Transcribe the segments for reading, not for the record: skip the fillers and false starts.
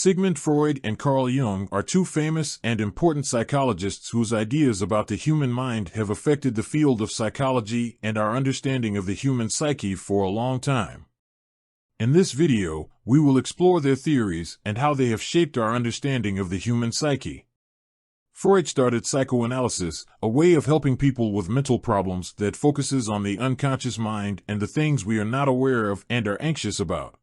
Sigmund Freud and Carl Jung are two famous and important psychologists whose ideas about the human mind have affected the field of psychology and our understanding of the human psyche for a long time. In this video, we will explore their theories and how they have shaped our understanding of the human psyche. Freud started psychoanalysis, a way of helping people with mental problems that focuses on the unconscious mind and the things we are not aware of and are anxious about.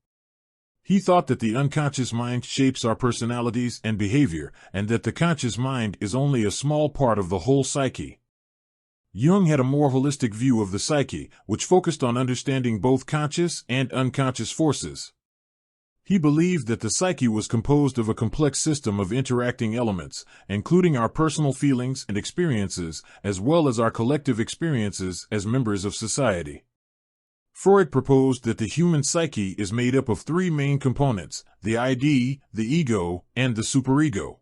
He thought that the unconscious mind shapes our personalities and behavior, and that the conscious mind is only a small part of the whole psyche. Jung had a more holistic view of the psyche, which focused on understanding both conscious and unconscious forces. He believed that the psyche was composed of a complex system of interacting elements, including our personal feelings and experiences, as well as our collective experiences as members of society. Freud proposed that the human psyche is made up of three main components: the ID, the ego, and the superego.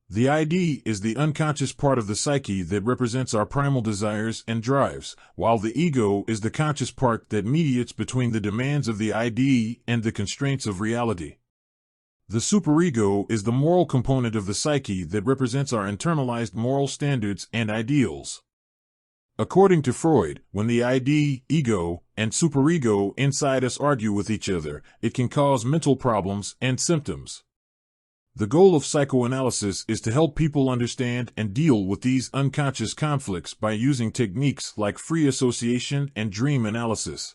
The ID is the unconscious part of the psyche that represents our primal desires and drives, while the ego is the conscious part that mediates between the demands of the ID and the constraints of reality. The superego is the moral component of the psyche that represents our internalized moral standards and ideals. According to Freud, when the ID, ego, and superego inside us argue with each other, it can cause mental problems and symptoms. The goal of psychoanalysis is to help people understand and deal with these unconscious conflicts by using techniques like free association and dream analysis.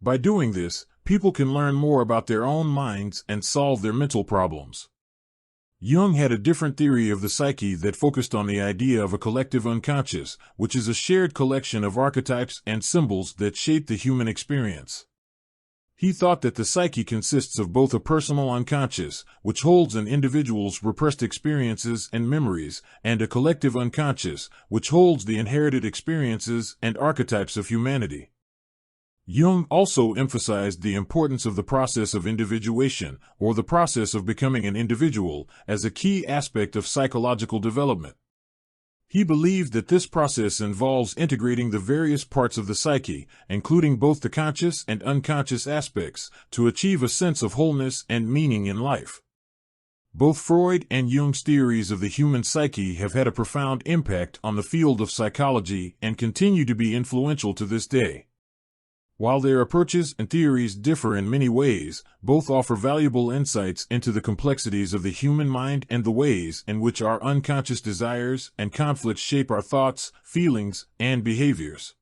By doing this, people can learn more about their own minds and solve their mental problems. Jung had a different theory of the psyche that focused on the idea of a collective unconscious, which is a shared collection of archetypes and symbols that shape the human experience. He thought that the psyche consists of both a personal unconscious, which holds an individual's repressed experiences and memories, and a collective unconscious, which holds the inherited experiences and archetypes of humanity. Jung also emphasized the importance of the process of individuation, or the process of becoming an individual, as a key aspect of psychological development. He believed that this process involves integrating the various parts of the psyche, including both the conscious and unconscious aspects, to achieve a sense of wholeness and meaning in life. Both Freud and Jung's theories of the human psyche have had a profound impact on the field of psychology and continue to be influential to this day. While their approaches and theories differ in many ways, both offer valuable insights into the complexities of the human mind and the ways in which our unconscious desires and conflicts shape our thoughts, feelings, and behaviors.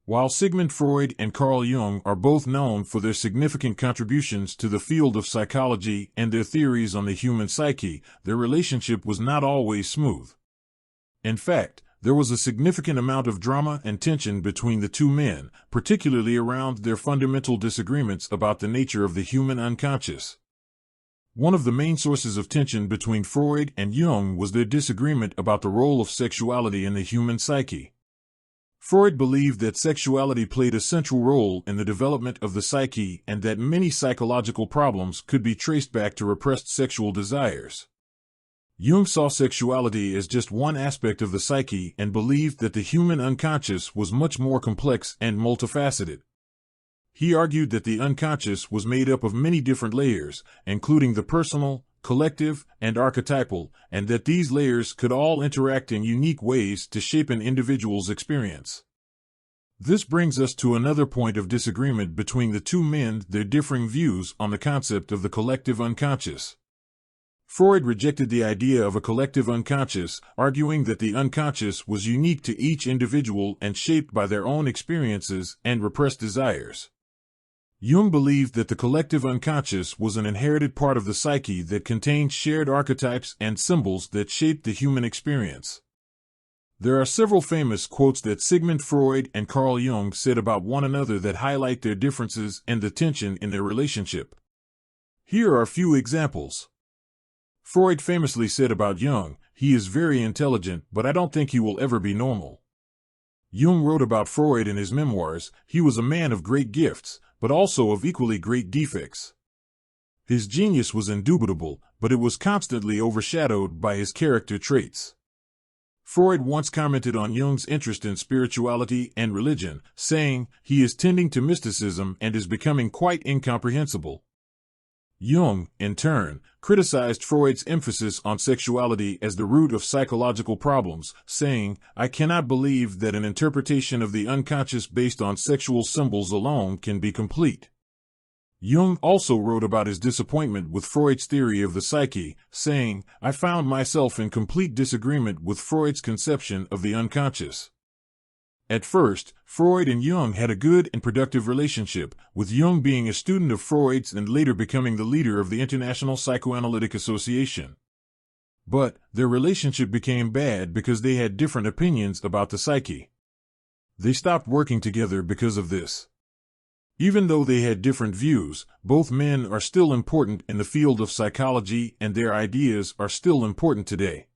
While Sigmund Freud and Carl Jung are both known for their significant contributions to the field of psychology and their theories on the human psyche, their relationship was not always smooth. In fact, there was a significant amount of drama and tension between the two men, particularly around their fundamental disagreements about the nature of the human unconscious. One of the main sources of tension between Freud and Jung was their disagreement about the role of sexuality in the human psyche. Freud believed that sexuality played a central role in the development of the psyche and that many psychological problems could be traced back to repressed sexual desires. Jung saw sexuality as just one aspect of the psyche and believed that the human unconscious was much more complex and multifaceted. He argued that the unconscious was made up of many different layers, including the personal, collective, and archetypal, and that these layers could all interact in unique ways to shape an individual's experience. This brings us to another point of disagreement between the two men: their differing views on the concept of the collective unconscious. Freud rejected the idea of a collective unconscious, arguing that the unconscious was unique to each individual and shaped by their own experiences and repressed desires. Jung believed that the collective unconscious was an inherited part of the psyche that contained shared archetypes and symbols that shaped the human experience. There are several famous quotes that Sigmund Freud and Carl Jung said about one another that highlight their differences and the tension in their relationship. Here are a few examples. Freud famously said about Jung, "He is very intelligent, but I don't think he will ever be normal." Jung wrote about Freud in his memoirs, "He was a man of great gifts, but also of equally great defects. His genius was indubitable, but it was constantly overshadowed by his character traits." Freud once commented on Jung's interest in spirituality and religion, saying, "He is tending to mysticism and is becoming quite incomprehensible." Jung, in turn, criticized Freud's emphasis on sexuality as the root of psychological problems, saying, "I cannot believe that an interpretation of the unconscious based on sexual symbols alone can be complete." Jung also wrote about his disappointment with Freud's theory of the psyche, saying, "I found myself in complete disagreement with Freud's conception of the unconscious." At first, Freud and Jung had a good and productive relationship, with Jung being a student of Freud's and later becoming the leader of the International Psychoanalytic Association. But their relationship became bad because they had different opinions about the psyche. They stopped working together because of this. Even though they had different views, both men are still important in the field of psychology and their ideas are still important today.